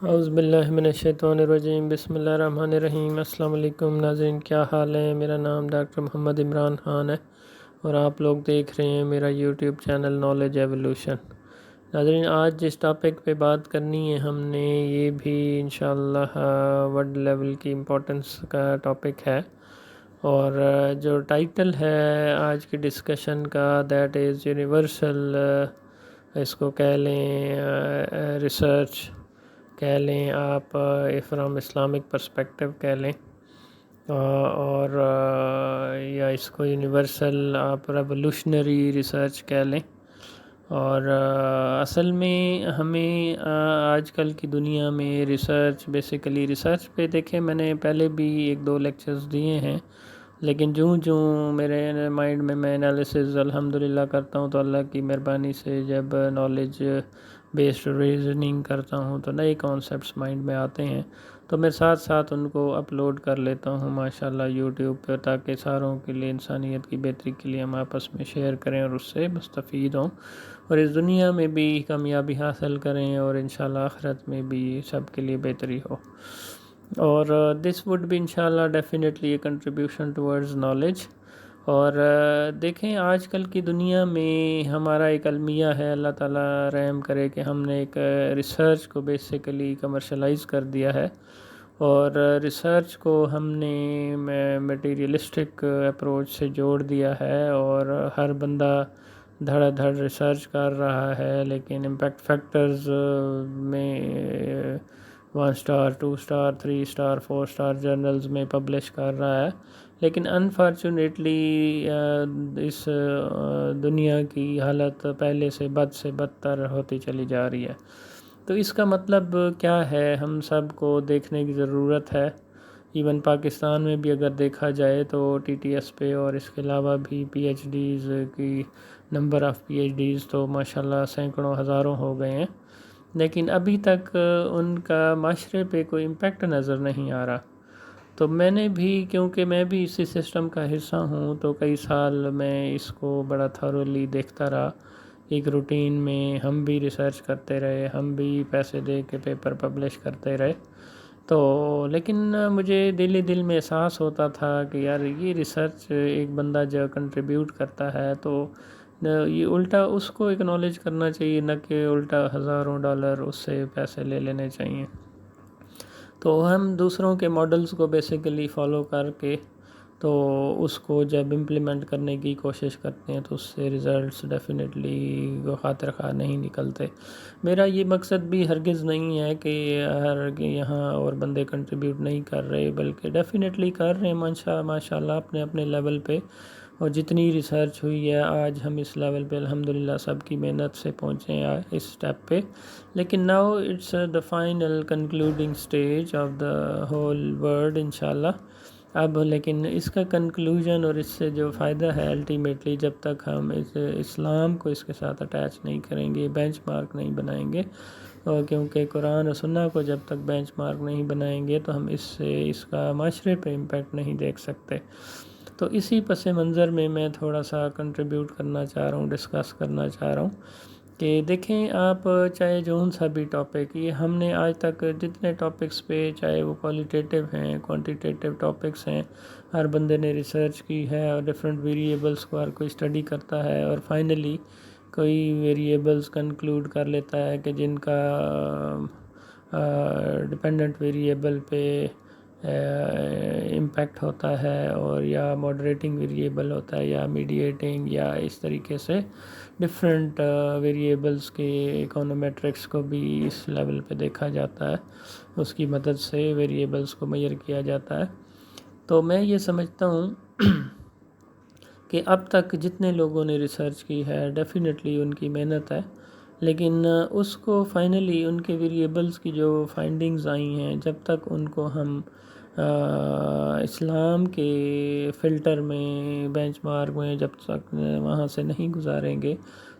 اعوذ باللہ من الشیطان الرجیم، بسم اللہ الرحمن الرحیم۔ السلام علیکم ناظرین، کیا حال ہے؟ میرا نام ڈاکٹر محمد عمران خان ہے اور آپ لوگ دیکھ رہے ہیں میرا یوٹیوب چینل نالج ایولیوشن۔ ناظرین، آج جس ٹاپک پہ بات کرنی ہے ہم نے، یہ بھی انشاءاللہ ورلڈ لیول کی امپورٹنس کا ٹاپک ہے، اور جو ٹائٹل ہے آج کی ڈسکشن کا دیٹ از یونیورسل، اس کو کہہ لیں ریسرچ کہہ لیں آپ، فرام اسلامک پرسپیکٹیو کہہ لیں، اور یا اس کو یونیورسل آپ ریولوشنری ریسرچ کہہ لیں۔ اور اصل میں ہمیں آج کل کی دنیا میں بیسیکلی ریسرچ پہ دیکھیں، میں نے پہلے بھی ایک دو لیکچرز دیے ہیں، لیکن جوں میرے مائنڈ میں انالیسز الحمدللہ کرتا ہوں تو اللہ کی مہربانی سے جب نالج بیسڈ ریزننگ کرتا ہوں تو نئے کانسیپٹس مائنڈ میں آتے ہیں، تو میں ساتھ ساتھ ان کو اپلوڈ کر لیتا ہوں ماشاءاللہ یوٹیوب پہ، تاکہ ساروں کے لیے، انسانیت کی بہتری کے لیے ہم آپس میں شیئر کریں اور اس سے مستفید ہوں، اور اس دنیا میں بھی کامیابی حاصل کریں، اور انشاءاللہ آخرت میں بھی سب کے لیے بہتری ہو۔ اور دس وڈ بی انشاءاللہ ڈیفینیٹلی اے کنٹریبیوشن ٹورڈز نالج۔ اور دیکھیں، آج کل کی دنیا میں ہمارا ایک المیہ ہے، اللہ تعالیٰ رحم کرے کہ ہم نے ایک ریسرچ کو بیسیکلی کمرشلائز کر دیا ہے، اور ریسرچ کو ہم نے میٹیریلسٹک اپروچ سے جوڑ دیا ہے، اور ہر بندہ دھڑا دھڑ ریسرچ کر رہا ہے، لیکن امپیکٹ فیکٹرز میں 1 star 2 star 3 star 4 star journals میں پبلش کر رہا ہے، لیکن انفارچونیٹلی اس دنیا کی حالت پہلے سے بدتر ہوتی چلی جا رہی ہے۔ تو اس کا مطلب کیا ہے، ہم سب کو دیکھنے کی ضرورت ہے۔ ایون پاکستان میں بھی اگر دیکھا جائے تو ٹی ٹی ایس پہ اور اس کے علاوہ بھی پی ایچ ڈیز کی number of P H Ds تو ماشاءاللہ سینکڑوں ہزاروں ہو گئے ہیں، لیکن ابھی تک ان کا معاشرے پہ کوئی امپیکٹ نظر نہیں آ رہا۔ تو میں نے بھی، کیونکہ میں بھی اسی سسٹم کا حصہ ہوں، تو کئی سال میں اس کو بڑا تھرولی دیکھتا رہا، ایک روٹین میں ہم بھی ریسرچ کرتے رہے، ہم بھی پیسے دے کے پیپر پبلش کرتے رہے، تو لیکن مجھے دل میں احساس ہوتا تھا کہ یار یہ ریسرچ ایک بندہ جو کنٹریبیوٹ کرتا ہے تو یہ الٹا اس کو اکنالج کرنا چاہیے، نہ کہ الٹا ہزاروں ڈالر اس سے پیسے لے لینے چاہیے۔ تو ہم دوسروں کے ماڈلز کو بیسیکلی فالو کر کے تو اس کو جب امپلیمنٹ کرنے کی کوشش کرتے ہیں تو اس سے ریزلٹس ڈیفینیٹلی خاطر خواہ نہیں نکلتے۔ میرا یہ مقصد بھی ہرگز نہیں ہے کہ یہاں اور بندے کنٹریبیوٹ نہیں کر رہے، بلکہ ڈیفینیٹلی کر رہے ہیں ماشاءاللہ اپنے اپنے لیول پہ، اور جتنی ریسرچ ہوئی ہے آج ہم اس لیول پہ الحمدللہ سب کی محنت سے پہنچے ہیں اس سٹیپ پہ، لیکن now it's the final concluding stage of the whole world انشاءاللہ۔ اب لیکن اس کا کنکلوژن اور اس سے جو فائدہ ہے الٹیمیٹلی، جب تک ہم اسلام کو اس کے ساتھ اٹیچ نہیں کریں گے، بینچ مارک نہیں بنائیں گے، اور کیونکہ قرآن و سنہ کو جب تک بینچ مارک نہیں بنائیں گے تو ہم اس کا معاشرے پہ امپیکٹ نہیں دیکھ سکتے۔ تو اسی پس منظر میں تھوڑا سا کنٹریبیوٹ کرنا چاہ رہا ہوں، ڈسکس کرنا چاہ رہا ہوں کہ دیکھیں آپ، چاہے جون سا بھی ٹاپک، یہ ہم نے آج تک جتنے ٹاپکس پہ، چاہے وہ کوالٹیٹیو ہیں کوانٹیٹیو ٹاپکس ہیں، ہر بندے نے ریسرچ کی ہے، اور ڈیفرنٹ ویریبلس کو ہر کوئی اسٹڈی کرتا ہے، اور فائنلی کوئی ویریبلس کنکلوڈ کر لیتا ہے کہ جن کا ڈیپینڈنٹ ویریبل پہ امپیکٹ ہوتا ہے، اور یا ماڈریٹنگ ویریبل ہوتا ہے، یا میڈیٹنگ، یا اس طریقے سے ڈفرینٹ ویریبلس کے اکانومیٹرکس کو بھی اس لیول پہ دیکھا جاتا ہے، اس کی مدد سے ویریبلس کو میئر کیا جاتا ہے۔ تو میں یہ سمجھتا ہوں کہ اب تک جتنے لوگوں نے ریسرچ کی ہے ڈیفینیٹلی ان کی محنت ہے، لیکن اس کو فائنلی ان کے ویریبلس کی جو فائنڈنگز آئی ہیں، جب تک ان کو ہم اسلام کے فلٹر میں، بینچ مارک میں جب تک وہاں سے نہیں گزاریں گے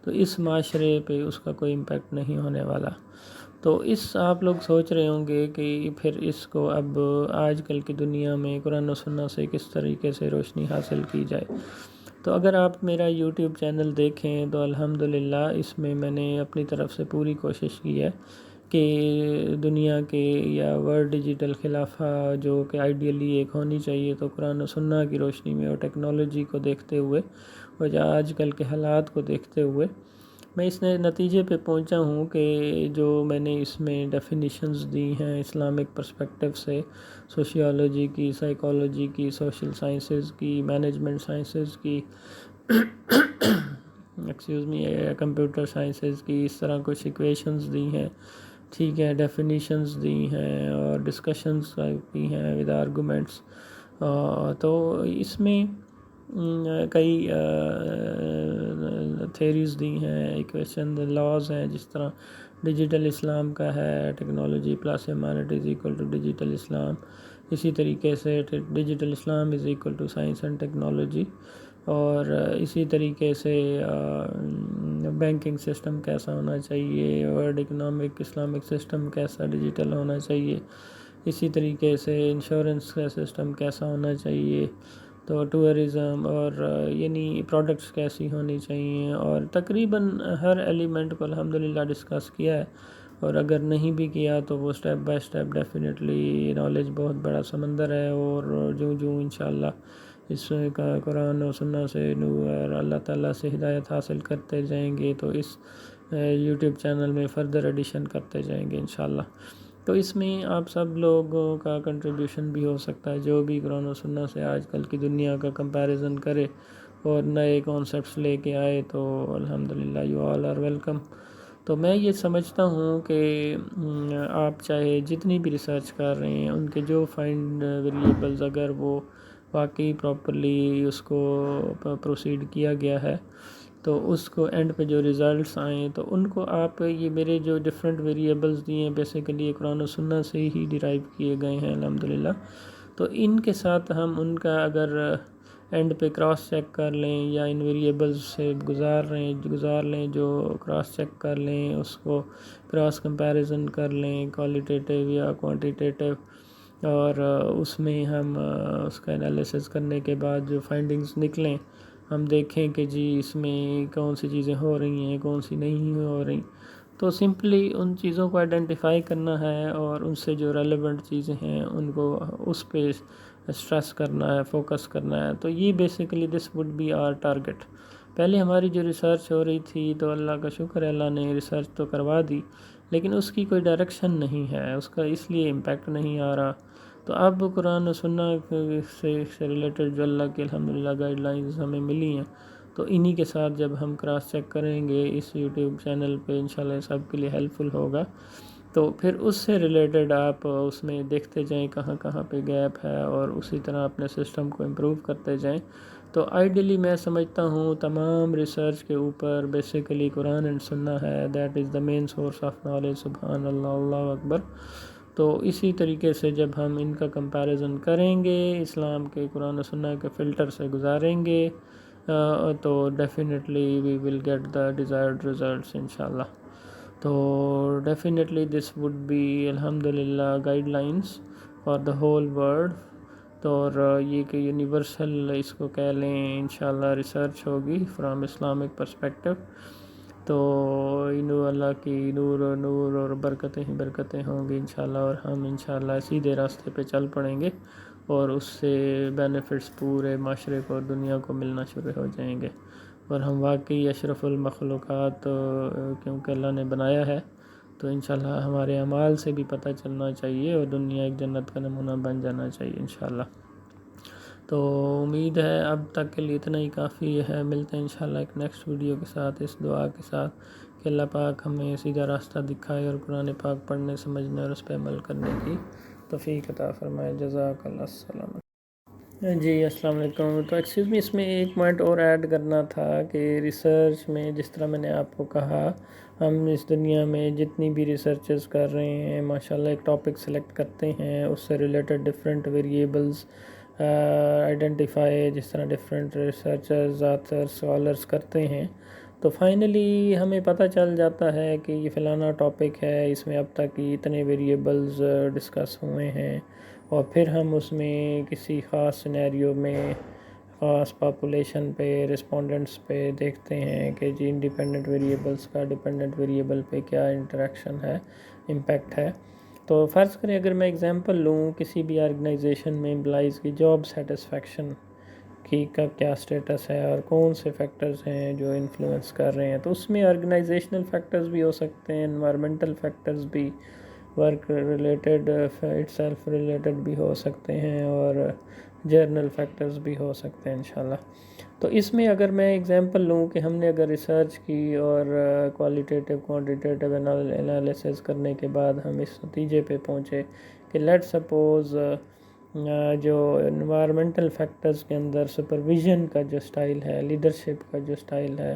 تو اس معاشرے پہ اس کا کوئی امپیکٹ نہیں ہونے والا۔ تو آپ لوگ سوچ رہے ہوں گے کہ پھر اس کو اب آج کل کی دنیا میں قرآن و سنہ سے کس طریقے سے روشنی حاصل کی جائے۔ تو اگر آپ میرا یوٹیوب چینل دیکھیں تو الحمدللہ اس میں نے اپنی طرف سے پوری کوشش کی ہے کہ دنیا کے یا ورلڈ ڈیجیٹل خلافہ جو کہ آئیڈیلی ایک ہونی چاہیے، تو قرآن و سنہ کی روشنی میں اور ٹیکنالوجی کو دیکھتے ہوئے اور آج کل کے حالات کو دیکھتے ہوئے میں اس نتیجے پہ پہنچا ہوں کہ جو میں نے اس میں ڈیفینیشنز دی ہیں اسلامک پرسپیکٹیو سے، سوشیالوجی کی، سائیکالوجی کی، سوشل سائنسز کی، مینجمنٹ سائنسز کی کمپیوٹر سائنسز کی، اس طرح کچھ ایکویشنز دی ہیں، ٹھیک ہے، ڈیفینیشنز دی ہیں اور ڈسکشنز کی ہیں ود آرگومنٹس. تو اس میں کئی تھیریز دی ہیں، ایکویشن لاز ہیں، جس طرح ڈیجیٹل اسلام کا ہے technology plus humanity is equal to digital اسلام، اسی طریقے سے ڈیجیٹل اسلام is equal to science and technology, اور اسی طریقے سے بینکنگ سسٹم کیسا ہونا چاہیے، ورلڈ اکنامک اسلامک سسٹم کیسا ڈیجیٹل ہونا چاہیے، اسی طریقے سے انشورنس کا سسٹم کیسا ہونا چاہیے، تو ٹورزم اور یعنی پروڈکٹس کیسی ہونی چاہیے، اور تقریباً ہر ایلیمنٹ کو الحمدللہ ڈسکس کیا ہے. اور اگر نہیں بھی کیا تو وہ step by step definitely knowledge بہت بڑا سمندر ہے، اور جو انشاءاللہ اس کا قرآن و سنہ سے نور اللہ تعالیٰ سے ہدایت حاصل کرتے جائیں گے تو اس یوٹیوب چینل میں فردر ایڈیشن کرتے جائیں گے انشاءاللہ. تو اس میں آپ سب لوگوں کا کنٹریبیوشن بھی ہو سکتا ہے، جو بھی قرآن و سنہ سے آج کل کی دنیا کا کمپیریزن کرے اور نئے کانسیپٹس لے کے آئے تو الحمدللہ یو آل آر ویلکم. تو میں یہ سمجھتا ہوں کہ آپ چاہے جتنی بھی ریسرچ کر رہے ہیں، ان کے جو فائنڈ ویریبلز اگر وہ واقعی پراپرلی اس کو پروسیڈ کیا گیا ہے تو اس کو اینڈ پہ جو ریزلٹس آئیں تو ان کو آپ یہ میرے جو ڈفرینٹ ویریبلز دیے ہیں بیسیکلی قرآن و سنہ سے ہی ڈیرائیو کیے گئے ہیں الحمدللہ. تو ان کے ساتھ ہم ان کا اگر اینڈ پہ کراس چیک کر لیں یا ان ویریبلز سے گزار لیں جو کراس چیک کر لیں، اس کو کراس کمپیریزن کر لیں کوالیٹیٹیو یا کوانٹیٹیو، اور اس میں ہم اس کا انالیسس کرنے کے بعد جو فائنڈنگز نکلیں ہم دیکھیں کہ جی اس میں کون سی چیزیں ہو رہی ہیں، کون سی نہیں ہو رہی، تو سمپلی ان چیزوں کو آئیڈینٹیفائی کرنا ہے اور ان سے جو ریلیونٹ چیزیں ہیں ان کو اس پہ اسٹریس کرنا ہے، فوکس کرنا ہے. تو یہ basically this would be our target. پہلے ہماری جو ریسرچ ہو رہی تھی تو اللہ کا شکر ہے، اللہ نے ریسرچ تو کروا دی لیکن اس کی کوئی ڈائریکشن نہیں ہے، اس کا اس لیے امپیکٹ نہیں آ رہا. تو اب قرآن و سنہ سے ریلیٹڈ جو اللہ کے الحمدللہ گائیڈ لائنز ہمیں ملی ہیں تو انہی کے ساتھ جب ہم کراس چیک کریں گے اس یوٹیوب چینل پہ انشاءاللہ سب کے لیے ہیلپ فل ہوگا. تو پھر اس سے ریلیٹڈ آپ اس میں دیکھتے جائیں کہاں کہاں پہ گیپ ہے اور اسی طرح اپنے سسٹم کو امپروو کرتے جائیں. تو آئیڈیلی میں سمجھتا ہوں تمام ریسرچ کے اوپر بیسیکلی قرآن اینڈ سنہ ہے، that is the main source of knowledge. سبحان اللہ، اللہ اکبر. تو اسی طریقے سے جب ہم ان کا کمپیریزن کریں گے، اسلام کے قرآن و سنہ کے فلٹر سے گزاریں گے تو definitely we will get the desired results انشاءاللہ. تو ڈیفینیٹلی دس وڈ بی الحمدللہ guidelines for the whole world. تو اور یہ کہ یونیورسل اس کو کہہ لیں انشاءاللہ ریسرچ ہوگی فرام اسلامک پرسپیکٹیو. تو اللہ کی نور اور برکتیں ہی برکتیں ہوں گی انشاءاللہ، اور ہم انشاءاللہ سیدھے راستے پہ چل پڑیں گے اور اس سے بینیفٹس پورے معاشرے کو اور دنیا کو ملنا شروع ہو جائیں گے. اور ہم واقعی اشرف المخلوقات کیونکہ اللہ نے بنایا ہے تو انشاءاللہ ہمارے اعمال سے بھی پتہ چلنا چاہیے اور دنیا ایک جنت کا نمونہ بن جانا چاہیے انشاءاللہ. تو امید ہے اب تک کے لیے اتنا ہی کافی ہے. ملتے ہیں انشاءاللہ ایک نیکسٹ ویڈیو کے ساتھ، اس دعا کے ساتھ کہ اللہ پاک ہمیں سیدھا راستہ دکھائے اور قرآن پاک پڑھنے، سمجھنے اور اس پہ عمل کرنے کی توفیق عطا فرمائے. جزاک اللہ. السلام. جی السلام علیکم. تو ایکسکیوز می، اس میں ایک پوائنٹ اور ایڈ کرنا تھا کہ ریسرچ میں جس طرح میں نے آپ کو کہا، ہم اس دنیا میں جتنی بھی ریسرچز کر رہے ہیں ماشاءاللہ ایک ٹاپک سلیکٹ کرتے ہیں، اس سے ریلیٹڈ ڈفرینٹ ویریبلز آئیڈینٹیفائی جس طرح ڈفرینٹ ریسرچرز اسکالرز کرتے ہیں تو فائنلی ہمیں پتہ چل جاتا ہے کہ یہ فلانا ٹاپک ہے، اس میں اب تک اتنے ویریبلز ڈسکس ہوئے ہیں، اور پھر ہم اس میں کسی خاص سینیریو میں خاص پاپولیشن پہ، رسپونڈنٹس پہ دیکھتے ہیں کہ جی انڈیپینڈنٹ ویریبلس کا ڈیپینڈنٹ ویریبل پہ کیا انٹریکشن ہے، امپیکٹ ہے۔ تو فرض کریں اگر میں اگزامپل لوں کسی بھی آرگنائزیشن میں امپلائیز کی جاب سیٹسفیکشن کا کیا سٹیٹس ہے اور کون سے فیکٹرز ہیں جو انفلوئنس کر رہے ہیں، تو اس میں آرگنائزیشنل فیکٹرز بھی ہو سکتے ہیں، انوائرمنٹل فیکٹرز بھی، work related it self related بھی ہو سکتے ہیں، اور جرنل فیکٹرز بھی ہو سکتے ہیں انشاءاللہ۔ تو اس میں اگر میں اگزامپل لوں کہ ہم نے اگر ریسرچ کی اور کوالیٹیٹیو کوانٹیٹیو انالیسس کرنے کے بعد ہم اس نتیجے پہ پہنچے کہ لیٹ سپوز جو انوائرمنٹل فیکٹرز کے اندر سپرویژن کا جو سٹائل ہے، لیڈرشپ کا جو سٹائل ہے،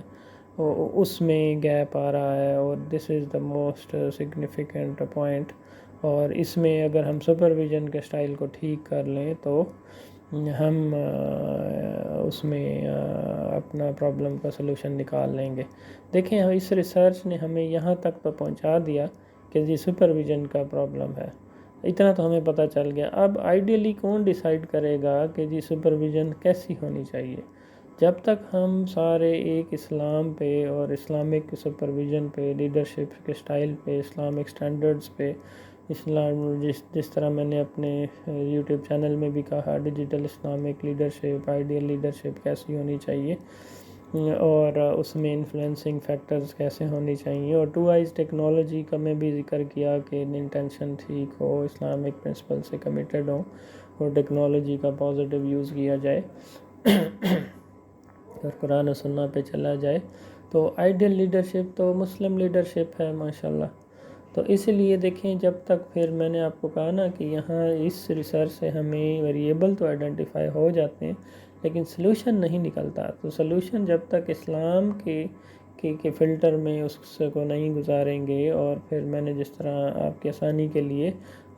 اس میں گیپ آ رہا ہے، اور دس از دا موسٹ سگنیفیکنٹ پوائنٹ، اور اس میں اگر ہم سپرویژن کے سٹائل کو ٹھیک کر لیں تو ہم اس میں اپنا پرابلم کا سلوشن نکال لیں گے۔ دیکھیں اس ریسرچ نے ہمیں یہاں تک تو پہنچا دیا کہ جی سپرویژن کا پرابلم ہے، اتنا تو ہمیں پتہ چل گیا۔ اب آئیڈیلی کون ڈیسائیڈ کرے گا کہ جی سپرویژن کیسی ہونی چاہیے؟ جب تک ہم سارے ایک اسلام پہ اور اسلامک سپرویژن پہ، لیڈرشپ کے سٹائل پہ، اسلامک سٹینڈرڈز پہ، اسلام جس طرح میں نے اپنے یوٹیوب چینل میں بھی کہا، digital Islamic leadership, ideal leadership کیسی ہونی چاہیے، اور اس میں انفلوئنسنگ فیکٹرز کیسے ہونی چاہیے، اور 2 ٹیکنالوجی کا میں بھی ذکر کیا کہ انٹینشن ٹھیک ہو، اسلامک پرنسپل سے کمیٹڈ ہوں، اور ٹیکنالوجی کا پازیٹیو یوز کیا جائے اور قرآن و سنہ پہ چلا جائے، تو آئیڈیل لیڈرشپ تو مسلم لیڈرشپ ہے ماشاءاللہ۔ تو اس لیے دیکھیں جب تک پھر میں نے آپ کو کہا نا کہ یہاں اس ریسرچ سے ہمیں ویریبل تو آئیڈینٹیفائی ہو جاتے ہیں لیکن سلوشن نہیں نکلتا، تو سلوشن جب تک اسلام کے فلٹر میں اس کو نہیں گزاریں گے، اور پھر میں نے جس طرح آپ کی آسانی کے لیے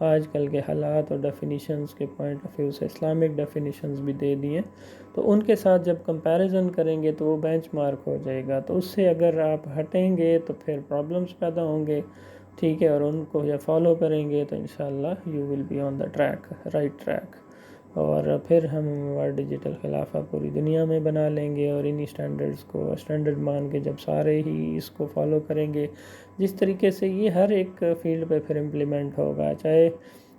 آج کل کے حالات اور ڈیفینیشنز کے پوائنٹ آف ویو سے اسلامک ڈیفینیشنز بھی دے دیے، تو ان کے ساتھ جب کمپیریزن کریں گے تو وہ بینچ مارک ہو جائے گا، تو اس سے اگر آپ ہٹیں گے تو پھر پرابلمز پیدا ہوں گے، ٹھیک ہے، اور ان کو جب فالو کریں گے تو انشاءاللہ you will be on the track, right track, اور پھر ہم ڈیجیٹل خلافہ پوری دنیا میں بنا لیں گے، اور انہی سٹینڈرڈز کو سٹینڈرڈ مان کے جب سارے ہی اس کو فالو کریں گے، جس طریقے سے یہ ہر ایک فیلڈ پہ پھر امپلیمنٹ ہوگا۔ چاہے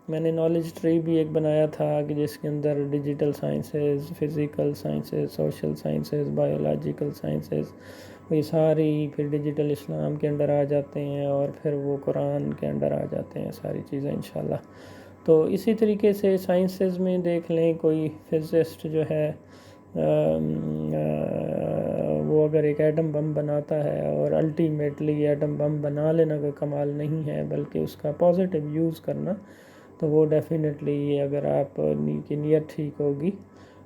میں نے نالج ٹری بھی ایک بنایا تھا کہ جس کے اندر digital sciences, physical sciences, social sciences, biological sciences, یہ ساری پھر ڈیجیٹل اسلام کے انڈر آ جاتے ہیں، اور پھر وہ قرآن کے انڈر آ جاتے ہیں ساری چیزیں انشاءاللہ۔ تو اسی طریقے سے سائنسز میں دیکھ لیں کوئی فزسٹ جو ہے وہ اگر ایک ایٹم بم بناتا ہے، اور الٹیمیٹلی ایٹم بم بنا لینا کوئی کمال نہیں ہے بلکہ اس کا پازیٹیو یوز کرنا، تو وہ ڈیفینیٹلی اگر آپ کی نیت ٹھیک ہوگی،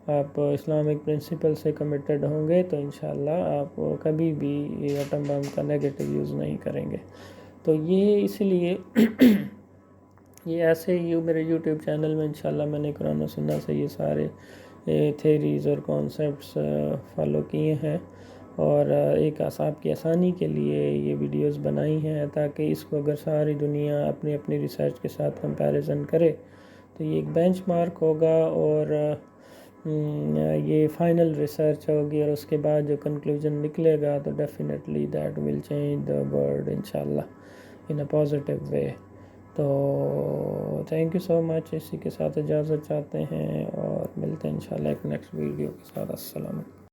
آپ اسلامک پرنسپل سے کمیٹڈ ہوں گے، تو انشاءاللہ آپ کبھی بھی ایٹم بم کا نیگیٹو یوز نہیں کریں گے۔ تو یہ اس لیے یہ ایسے ہی میرے یوٹیوب چینل میں انشاءاللہ میں نے قرآن و سنہ سے یہ سارے تھیریز اور کانسیپٹس فالو کیے ہیں، اور ایک آپ کی آسانی کے لیے یہ ویڈیوز بنائی ہیں تاکہ اس کو اگر ساری دنیا اپنی اپنی ریسرچ کے ساتھ کمپیریزن کرے تو یہ ایک بینچ مارک ہوگا، اور یہ فائنل ریسرچ ہوگی، اور اس کے بعد جو کنکلوژن نکلے گا تو definitely that will change the world انشاءاللہ ان اے پازیٹیو وے۔ تو تھینک یو سو مچ، اسی کے ساتھ اجازت چاہتے ہیں، اور ملتے ہیں انشاءاللہ ایک نیکسٹ ویڈیو کے ساتھ۔ السلام علیکم۔